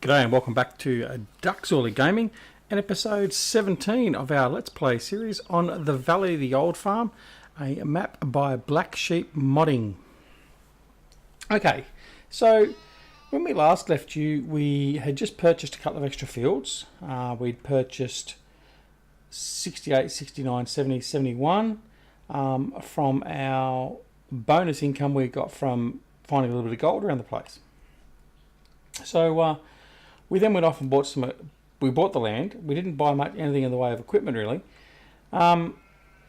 G'day and welcome back to Duckzorly Gaming and episode 17 of our Let's Play series on the Valley of the Old Farm, a map by Black Sheep Modding. Okay, so when we last left you, we had just purchased a couple of extra fields. We'd purchased 68, 69, 70, 71 from our bonus income we got from finding a little bit of gold around the place. So we then went off and bought we bought the land. We didn't buy anything in the way of equipment really. And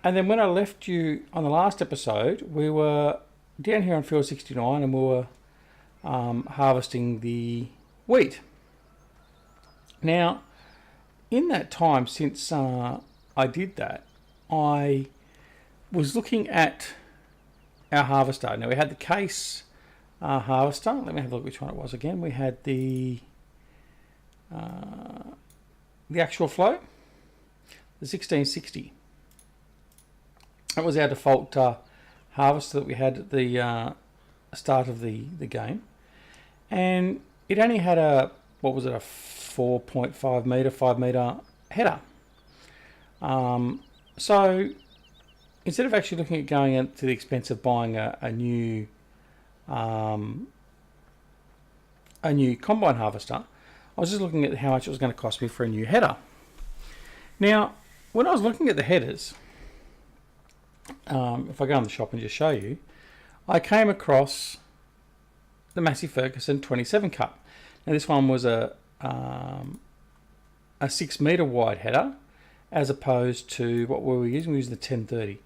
then when I left you on the last episode, we were down here on field 69 and we were harvesting the wheat. Now, in that time since I did that, I was looking at our harvester. Now we had the case harvester. Let me have a look which one it was again. We had the actual flow, the 1660. That was our default harvester that we had at the start of the game, and it only had a 4.5 meter, 5 meter header. So instead of actually looking at going into the expense of buying a new combine harvester, I was just looking at how much it was going to cost me for a new header. Now, when I was looking at the headers, if I go in the shop and just show you, I came across the Massey Ferguson 27 cut. Now this one was a 6 meter wide header, as opposed to what we were using. We used the 1030,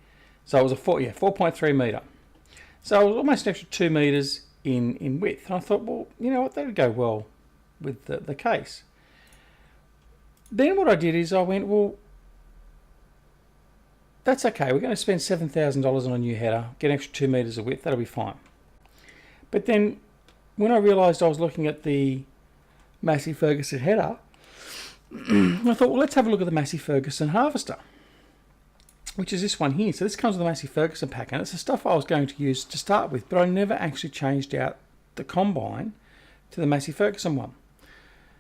so it was a 4.3 meter. So it was almost an extra 2 meters in width. And I thought, well, you know what, that would go well with the case. Then what I did is I went, well, that's okay. We're going to spend $7,000 on a new header, get an extra 2 meters of width. That'll be fine. But then when I realised I was looking at the Massey Ferguson header, I thought, well, let's have a look at the Massey Ferguson harvester, which is this one here. So this comes with the Massey Ferguson pack, and it's the stuff I was going to use to start with, but I never actually changed out the combine to the Massey Ferguson one.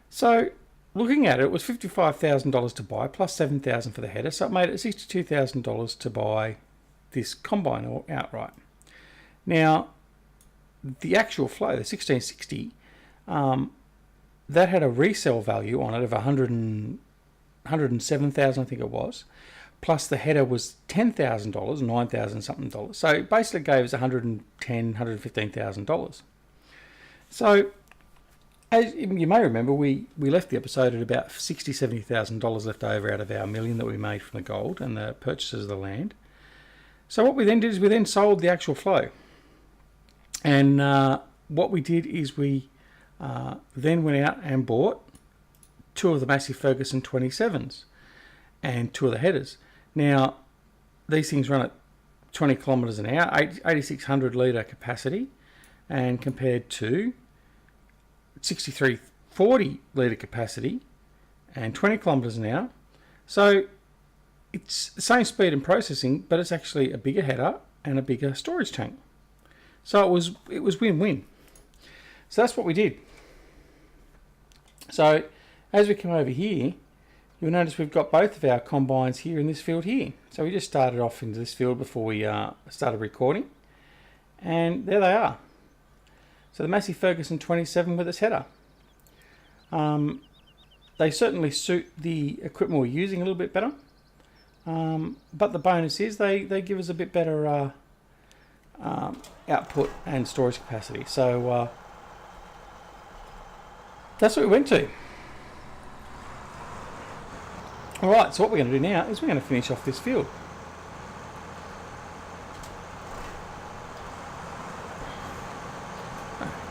So looking at it, it was $55,000 to buy, plus $7,000 for the header, so it made it $62,000 to buy this combine outright. Now, the actual flow, the 1660, that had a resale value on it of $107,000, I think it was. Plus the header was $10,000, $9,000 something dollars. So it basically gave us $110,000, $115,000. So as you may remember, we left the episode at about $60,000, $70,000 left over out of our million that we made from the gold and the purchases of the land. So what we then did is we then sold the actual flow. And what we did is we then went out and bought 2 of the Massey Ferguson 27s and 2 of the headers. Now, these things run at 20 kilometres an hour, 8,600 litre capacity, and compared to 6,340 litre capacity and 20 kilometres an hour. So it's the same speed and processing, but it's actually a bigger header and a bigger storage tank. So it was win-win. So that's what we did. So as we come over here, you'll notice we've got both of our combines here in this field here. So we just started off into this field before we started recording, and there they are. So the Massey Ferguson 27 with its header. They certainly suit the equipment we're using a little bit better, but the bonus is they give us a bit better output and storage capacity. So that's what we went to. Alright, so what we're going to do now is we're going to finish off this field.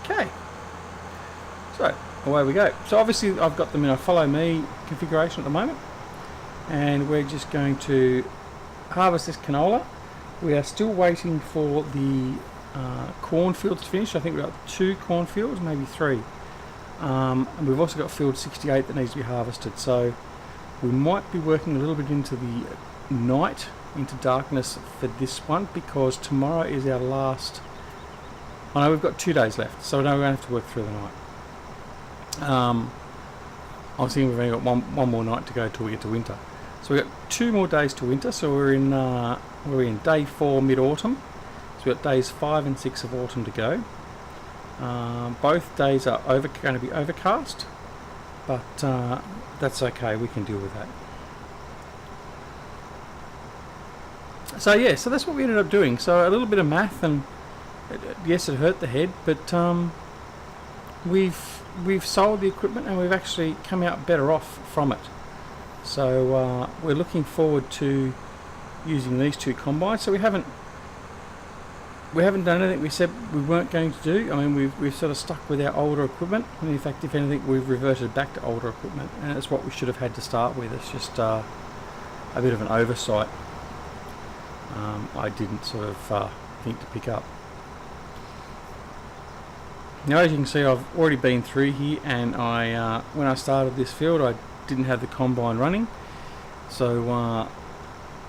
Okay, so away we go. So obviously I've got them in a follow me configuration at the moment, and we're just going to harvest this canola. We are still waiting for the cornfields to finish. I think we've got 2 cornfields, maybe 3. And we've also got field 68 that needs to be harvested. So we might be working a little bit into the night, into darkness for this one, because tomorrow is our last I know we've got 2 days left, so I know we're going to have to work through the night. I was thinking we've only got one more night to go till we get to winter. So we've got 2 more days to winter. So we're in day 4 mid-autumn. So we've got days 5 and 6 of autumn to go. Both days are going to be overcast, but that's okay. We can deal with that. So yeah, so that's what we ended up doing. So a little bit of math, and yes, it hurt the head, but we've sold the equipment and we've actually come out better off from it. So we're looking forward to using these 2 combines. So we haven't done anything we said we weren't going to do. I mean, we've sort of stuck with our older equipment, and in fact, if anything, we've reverted back to older equipment, and it's what we should have had to start with. It's just a bit of an oversight. I didn't sort of think to pick up. Now, as you can see, I've already been through here, and when I started this field, I didn't have the combine running, so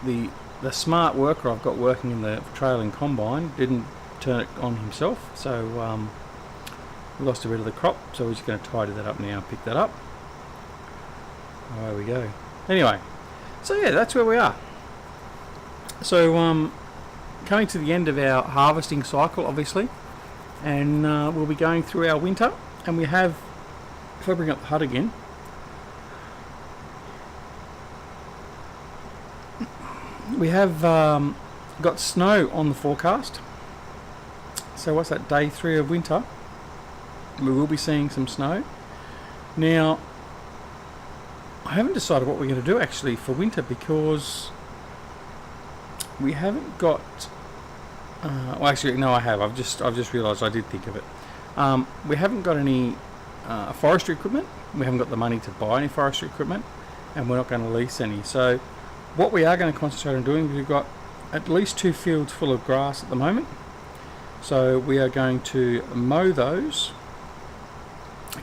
the smart worker I've got working in the trailing combine didn't turn it on himself, so we lost a bit of the crop, so we're just going to tidy that up now and pick that up. There we go. Anyway, so yeah, that's where we are. So coming to the end of our harvesting cycle, obviously, and we'll be going through our winter, and we have, if I bring up the hut again, we have got snow on the forecast. So what's that, day 3 of winter? We will be seeing some snow. Now, I haven't decided what we're going to do actually for winter, because we haven't got. Well, actually, no, I have. I've just realised I did think of it. We haven't got any forestry equipment. We haven't got the money to buy any forestry equipment, and we're not going to lease any. So what we are going to concentrate on doing, we've got at least 2 fields full of grass at the moment. So we are going to mow those,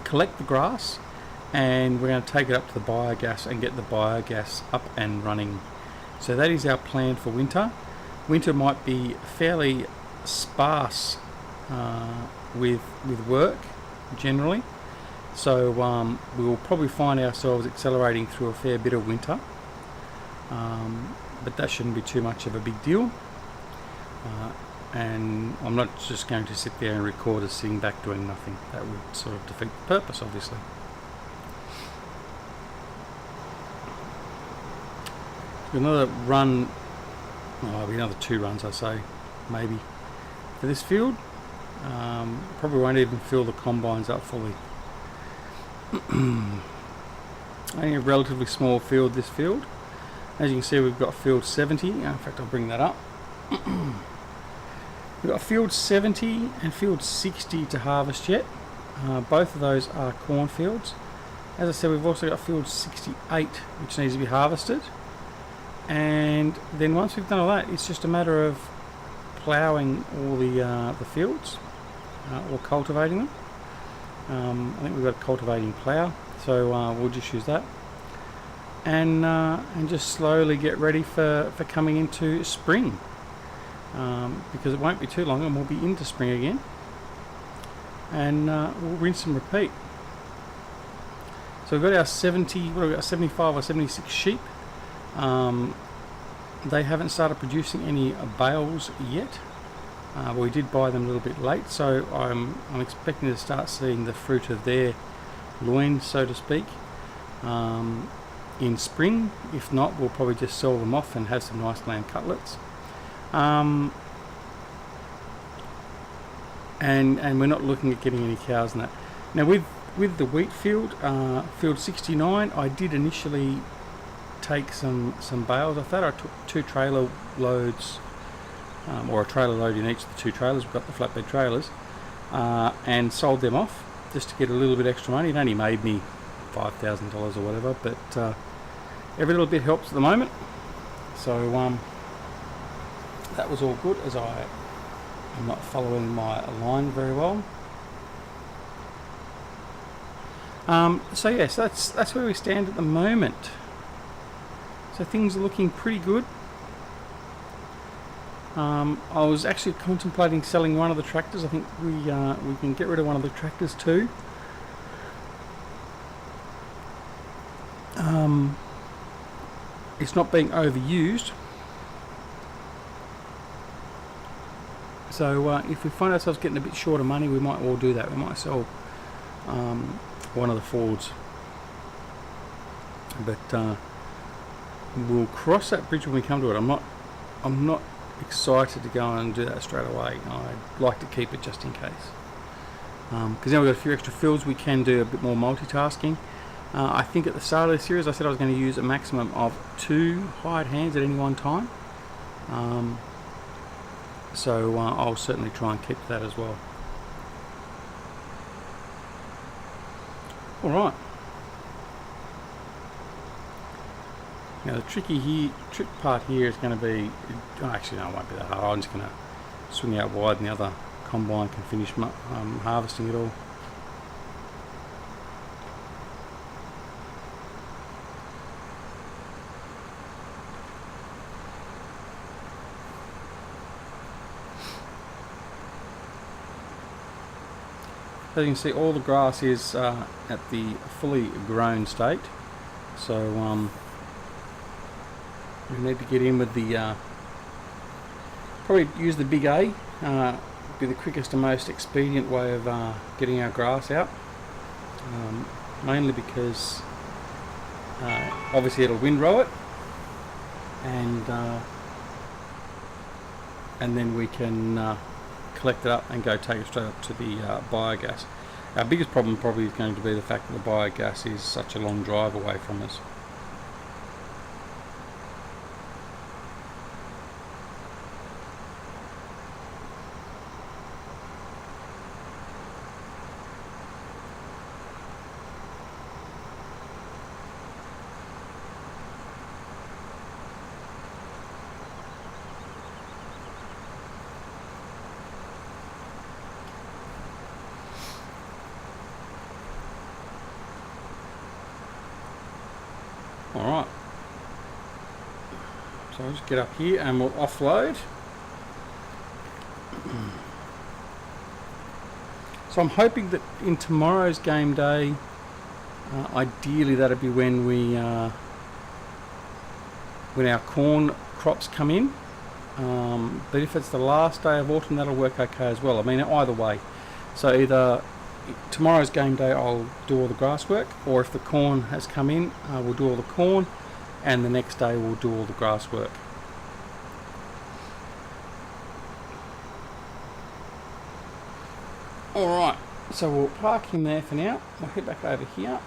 collect the grass, and we're going to take it up to the biogas and get the biogas up and running. So that is our plan for winter. Winter might be fairly sparse with work generally. So we will probably find ourselves accelerating through a fair bit of winter. But that shouldn't be too much of a big deal. And I'm not just going to sit there and record us sitting back doing nothing. That would sort of defeat the purpose, obviously. Another run, it'll be another 2 runs, I say, maybe, for this field. Probably won't even fill the combines up fully. Only a relatively small field, this field. As you can see, we've got field 70. In fact, I'll bring that up. We've got field 70 and field 60 to harvest yet. Both of those are cornfields. As I said, we've also got field 68, which needs to be harvested. And then once we've done all that, it's just a matter of ploughing all the fields, or cultivating them. I think we've got a cultivating plough, so we'll just use that, and just slowly get ready for coming into spring, because it won't be too long and we'll be into spring again, and we'll rinse and repeat. So we've got our 75 or 76 sheep. They haven't started producing any bales yet. But we did buy them a little bit late, so I'm expecting to start seeing the fruit of their loins, so to speak, in spring. If not, we'll probably just sell them off and have some nice lamb cutlets. And we're not looking at getting any cows in that. Now with the wheat field, field 69, I did initially take some bales off that. I took 2 trailer loads, or a trailer load in each of the 2 trailers. We've got the flatbed trailers, and sold them off just to get a little bit extra money. It only made me $5,000 or whatever, but every little bit helps at the moment. So that was all good, as I am not following my line very well. So yes, that's where we stand at the moment. So things are looking pretty good. I was actually contemplating selling one of the tractors. I think we can get rid of one of the tractors too. it's not being overused. So if we find ourselves getting a bit short of money, we might well do that. We might sell one of the Fords. But we'll cross that bridge when we come to it. I'm not excited to go and do that straight away. I'd like to keep it just in case. Because now we've got a few extra fields, we can do a bit more multitasking. I think at the start of the series I said I was going to use a maximum of 2 hired hands at any one time. So I'll certainly try and keep that as well. Alright. Now the trick part here is going to be, actually no, it won't be that hard. I'm just going to swing out wide and the other combine can finish harvesting it all. As you can see, all the grass is at the fully grown state, so we need to get in with the probably use the big A. Be the quickest and most expedient way of getting our grass out, mainly because obviously it'll windrow it, and then we can collect it up and go take it straight up to the biogas. Our biggest problem probably is going to be the fact that the biogas is such a long drive away from us. Alright, so I'll just get up here and we'll offload. So I'm hoping that in tomorrow's game day, ideally that'll be when our corn crops come in. But if it's the last day of autumn, that'll work okay as well. I mean, either way. So either tomorrow's game day I'll do all the grass work, or if the corn has come in, we'll do all the corn, and the next day we'll do all the grass work. Alright, so we'll park him there for now. We'll head back over here.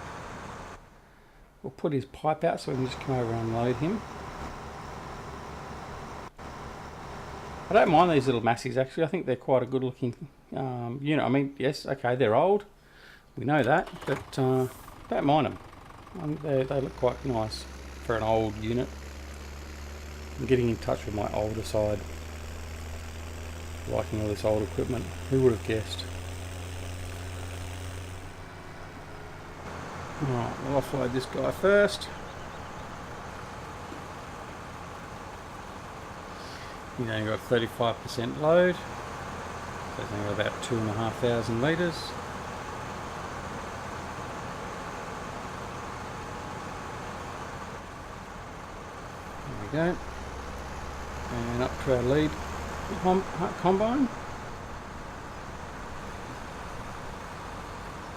We'll put his pipe out so we can just come over and load him. I don't mind these little Massies actually. I think they're quite a good looking unit. I mean, yes, okay, they're old. We know that, but don't mind them. They look quite nice for an old unit. I'm getting in touch with my older side. Liking all this old equipment. Who would have guessed? Alright, we'll offload this guy first. He's only got 35% load, so it's only got about 2,500 litres. There we go. And up to our lead combine.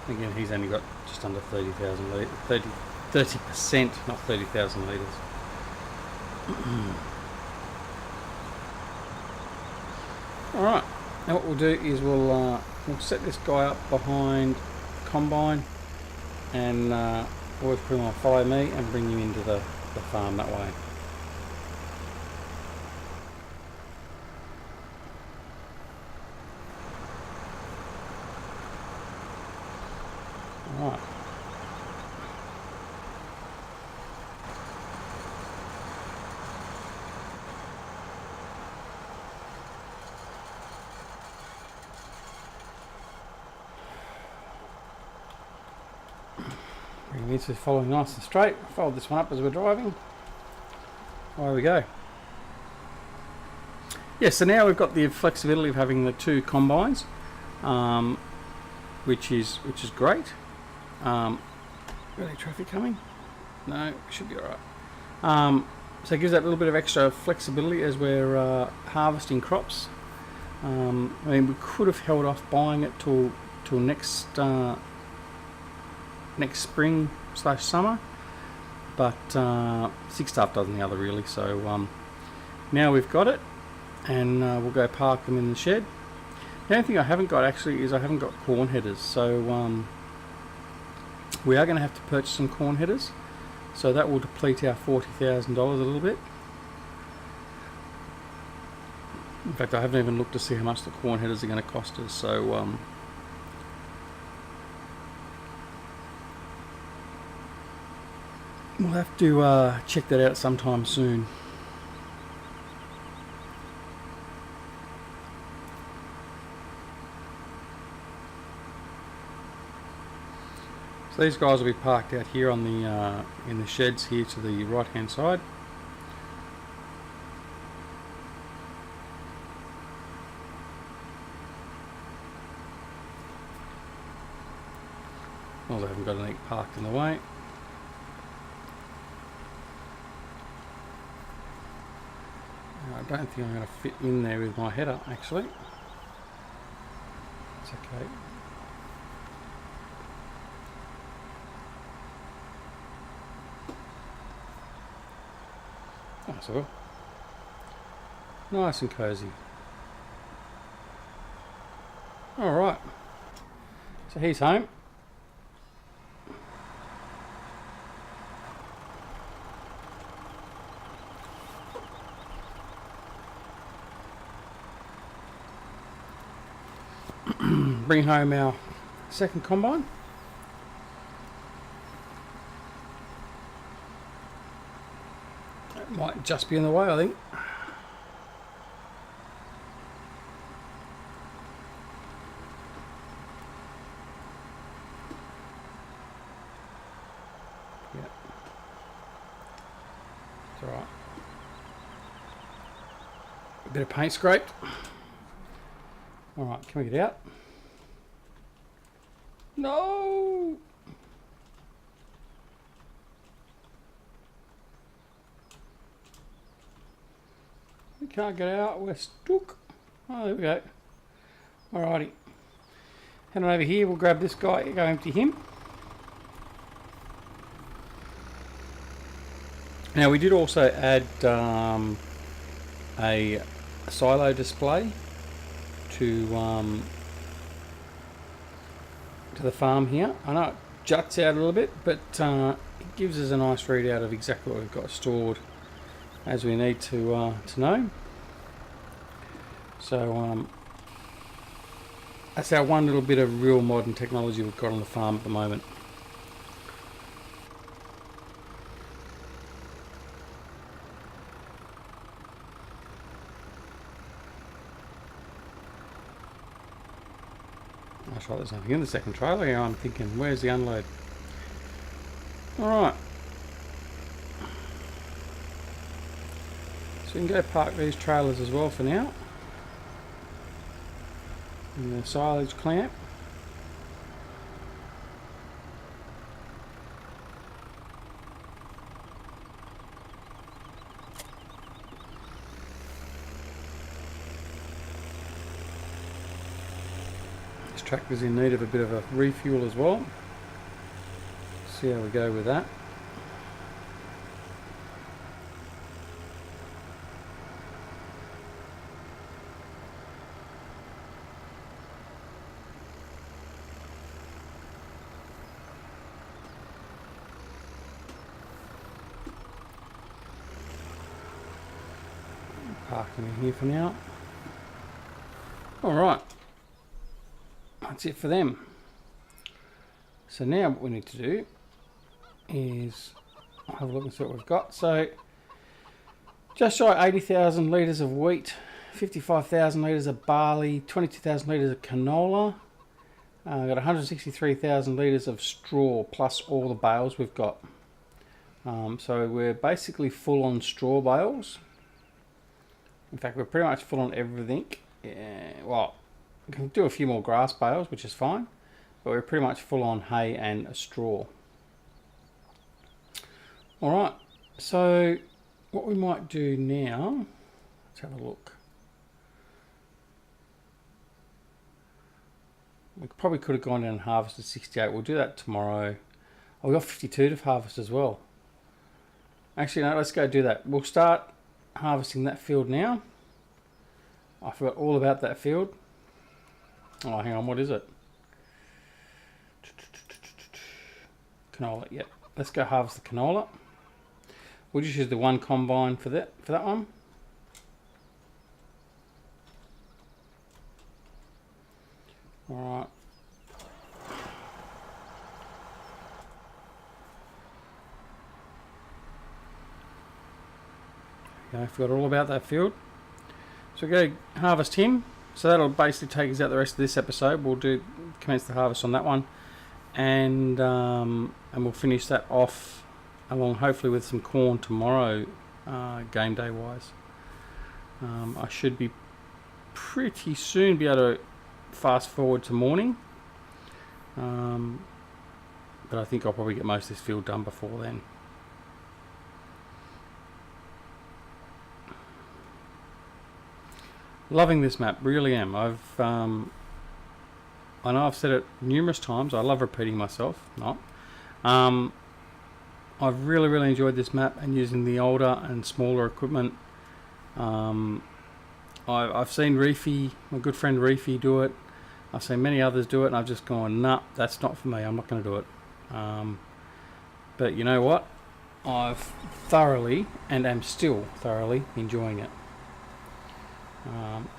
Again, he's only got just under 30,000 litres, 30%, not 30,000 litres. Alright, now what we'll do is we'll set this guy up behind combine, and always put him on follow me and bring him into the farm that way. Alright. This is following nice and straight. Fold this one up as we're driving. There we go. Yeah, so now we've got the flexibility of having the 2 combines, which is great. Any traffic coming? No, should be alright. So it gives that little bit of extra flexibility as we're harvesting crops. I mean, we could have held off buying it till next spring / summer, but six stuff doesn't the other really. So now we've got it, and we'll go park them in the shed. The only thing I haven't got actually is I haven't got corn headers, so we are going to have to purchase some corn headers. So that will deplete our $40,000 a little bit. In fact, I haven't even looked to see how much the corn headers are going to cost us. So we'll have to check that out sometime soon. So these guys will be parked out here on the in the sheds here to the right hand side. Well, they haven't got anything parked in the way. I don't think I'm going to fit in there with my header actually. It's okay. That's all. Nice and cozy. Alright. So he's home. Bring home our second combine. It might just be in the way, I think. Yeah. It's alright. A bit of paint scraped. Alright, can we get out? No! We can't get out, we're stuck. Oh, there we go. Alrighty. Head on over here, we'll grab this guy, go empty him. Now we did also add a silo display to the farm here. I know it juts out a little bit, but it gives us a nice readout of exactly what we've got stored as we need to know. So that's our one little bit of real modern technology we've got on the farm at the moment. That's right, there's nothing in the second trailer here. I'm thinking, where's the unload? Alright. So we can go park these trailers as well for now. And the silage clamp. Tractor's in need of a bit of a refuel as well. See how we go with that. Parking in here for now. All right. That's it for them. So now what we need to do is have a look and see what we've got. So just shy of 80,000 litres of wheat, 55,000 litres of barley, 22,000 litres of canola. Got 163,000 litres of straw plus all the bales we've got. So we're basically full on straw bales. In fact, we're pretty much full on everything. Yeah, well, we can do a few more grass bales, which is fine, but we're pretty much full on hay and a straw. Alright, so what we might do now, let's have a look. We probably could have gone down and harvested 68. We'll do that tomorrow. Oh, we got 52 to harvest as well. Actually, no, let's go do that. We'll start harvesting that field now. I forgot all about that field. Oh, hang on, what is it? Canola, yep. Let's go harvest the canola. We'll just use the one combine for that one. Alright. Okay, I forgot all about that field. So we go harvest him. So that'll basically take us out the rest of this episode. We'll commence the harvest on that one, and we'll finish that off along hopefully with some corn tomorrow, game day wise. I should be pretty soon be able to fast forward to morning, but I think I'll probably get most of this field done before then. Loving this map, really am. I know I've said it numerous times. I love repeating myself. I've really enjoyed this map and using the older and smaller equipment. I've seen Reefy, my good friend Reefy, do it. I've seen many others do it, and I've just gone, nah, that's not for me. I'm not going to do it. But you know what? I've thoroughly, and am still thoroughly, enjoying it.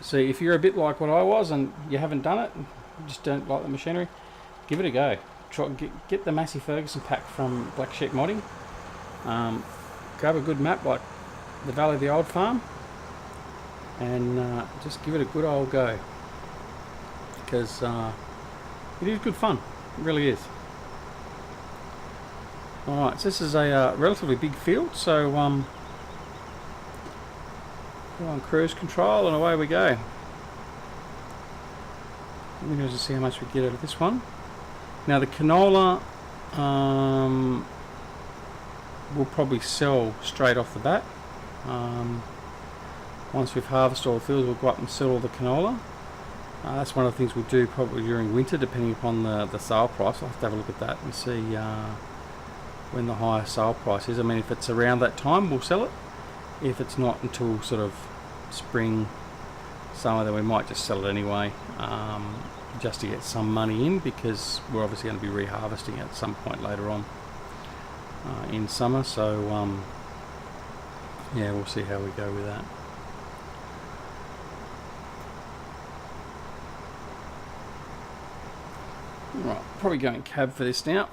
So if you're a bit like what I was and you haven't done it, you just don't like the machinery, give it a go. Try get the Massey Ferguson pack from Black Sheep Modding. Grab a good map like the Valley of the Old Farm, and just give it a good old go, because it is good fun. It really is. Alright, so this is a relatively big field, so we're on cruise control and away we go. Let me just see how much we get out of this one. Now the canola we'll probably sell straight off the bat. Once we've harvested all the fields, we'll go up and sell all the canola. That's one of the things we'll do probably during winter, depending upon the sale price. I'll have to have a look at that and see when the higher sale price is. I mean, if it's around that time, we'll sell it. If it's not until sort of spring, summer, then we might just sell it anyway, just to get some money in, because we're obviously going to be reharvesting at some point later on in summer. So yeah, we'll see how we go with that. Right, probably going cab for this now.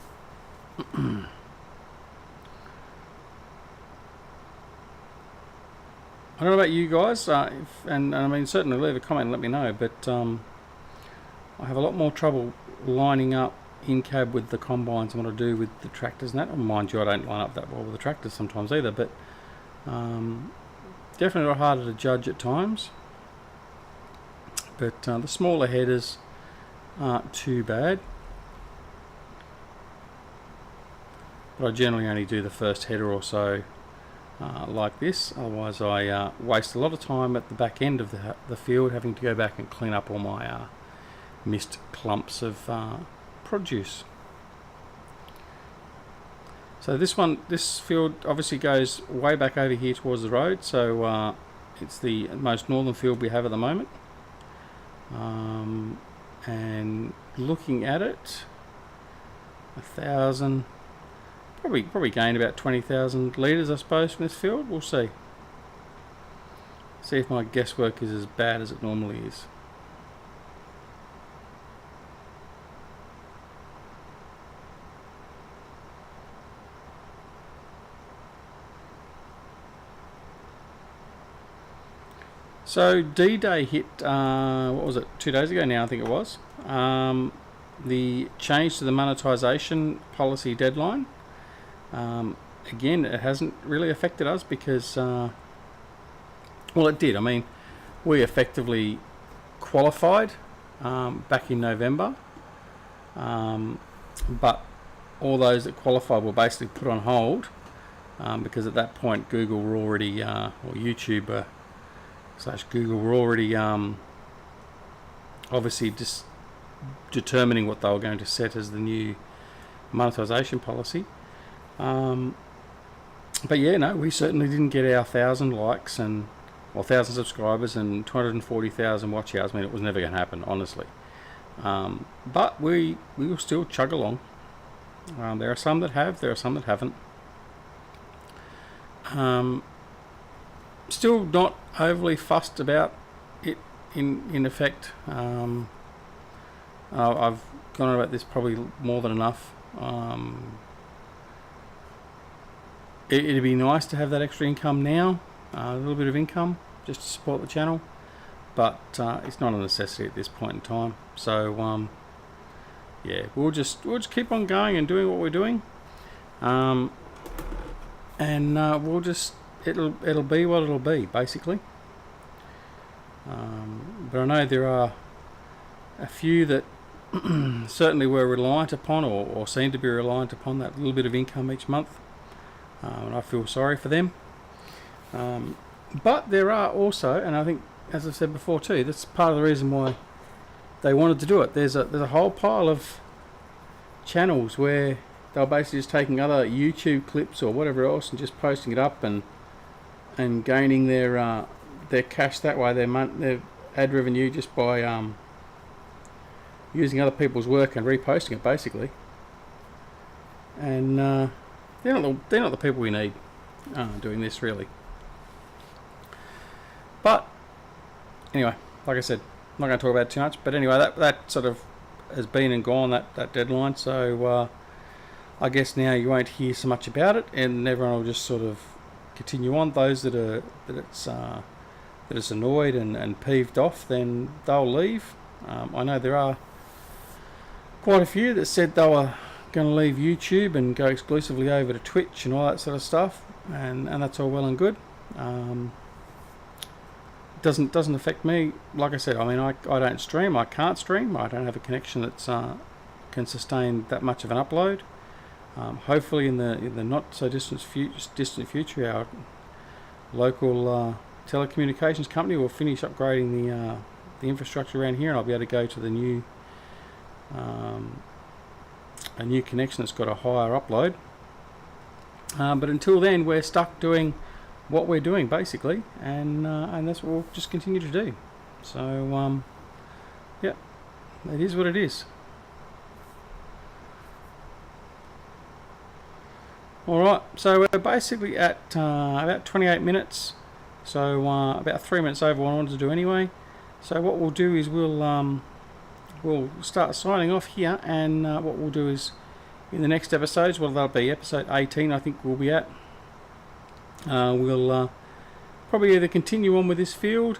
I don't know about you guys, and I mean, certainly leave a comment and let me know, but I have a lot more trouble lining up in cab with the combines than what I do with the tractors and that. Well, mind you, I don't line up that well with the tractors sometimes either, but definitely a lot harder to judge at times. But the smaller headers aren't too bad. But I generally only do the first header or so like this, otherwise I waste a lot of time at the back end of the field having to go back and clean up all my missed clumps of produce. So this field obviously goes way back over here towards the road, so it's the most northern field we have at the moment, and looking at it, 1,000, probably gained about 20,000 litres, I suppose, from this field. We'll see. See if my guesswork is as bad as it normally is. So D-Day hit, what was it, 2 days ago now, I think it was. The change to the monetisation policy deadline. Again, it hasn't really affected us because, well, it did. I mean, we effectively qualified back in November, but all those that qualified were basically put on hold because at that point Google were already, or YouTube / Google were already obviously just determining what they were going to set as the new monetization policy. But yeah, no, we certainly didn't get our 1,000 likes and 1,000 subscribers and 240,000 watch hours. I mean, it was never going to happen, honestly. But we will still chug along. There are some that have, there are some that haven't. Still not overly fussed about it in effect. I've gone on about this probably more than enough. It'd be nice to have that extra income now, a little bit of income just to support the channel, but it's not a necessity at this point in time. So yeah, we'll just keep on going and doing what we're doing, and we'll just it'll be what it'll be, basically. But I know there are a few that certainly were reliant upon or seem to be reliant upon that little bit of income each month, and I feel sorry for them. But there are also, and I think, as I've said before too, that's part of the reason why they wanted to do it. There's a whole pile of channels where they're basically just taking other YouTube clips or whatever else and just posting it up and gaining their cash that way, their ad revenue, just by using other people's work and reposting it, basically. And they're not the people we need doing this, really. But anyway, like I said, I'm not going to talk about it too much. But anyway, that sort of has been and gone, that deadline. So I guess now you won't hear so much about it, and everyone will just sort of continue on. Those that it's annoyed and peeved off, then they'll leave. I know there are quite a few that said they were going to leave YouTube and go exclusively over to Twitch and all that sort of stuff, and that's all well and good. Doesn't affect me. Like I said, I mean, I don't stream. I can't stream. I don't have a connection that's can sustain that much of an upload. Hopefully, in the not so distant future, our local telecommunications company will finish upgrading the infrastructure around here, and I'll be able to go to the new a new connection that's got a higher upload. But until then, we're stuck doing what we're doing, basically, and that's what we'll just continue to do. So yeah, it is what it is. Alright, so we're basically at about 28 minutes, so about 3 minutes over what I wanted to do anyway. So what we'll do is we'll start signing off here, and what we'll do is in the next episodes, well, that'll be episode 18 I think we'll be at, we'll probably either continue on with this field.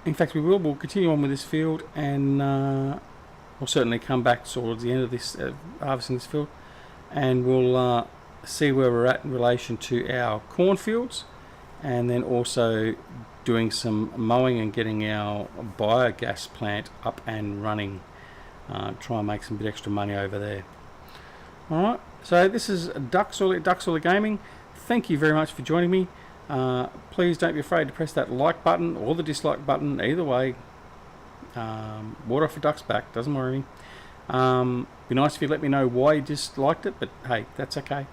In fact, we'll continue on with this field, and we'll certainly come back towards the end of this harvesting this field, and we'll see where we're at in relation to our cornfields, and then also doing some mowing and getting our biogas plant up and running. Try and make some bit extra money over there. Alright, so this is Duckzorly Gaming. Thank you very much for joining me. Please don't be afraid to press that like button or the dislike button, either way. Water off a duck's back, doesn't worry me. Be nice if you let me know why you disliked it, but hey, that's okay.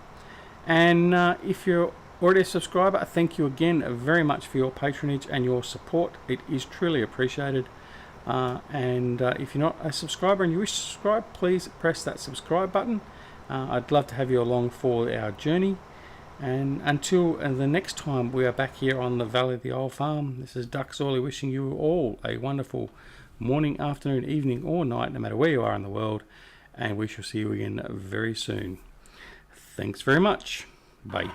And if you're already a subscriber, thank you again very much for your patronage and your support. It is truly appreciated. And if you're not a subscriber and you wish to subscribe, please press that subscribe button. I'd love to have you along for our journey. And until the next time we are back here on the Valley of the Old Farm, this is Duckzorly wishing you all a wonderful morning, afternoon, evening or night, no matter where you are in the world, and we shall see you again very soon. Thanks very much. Bye.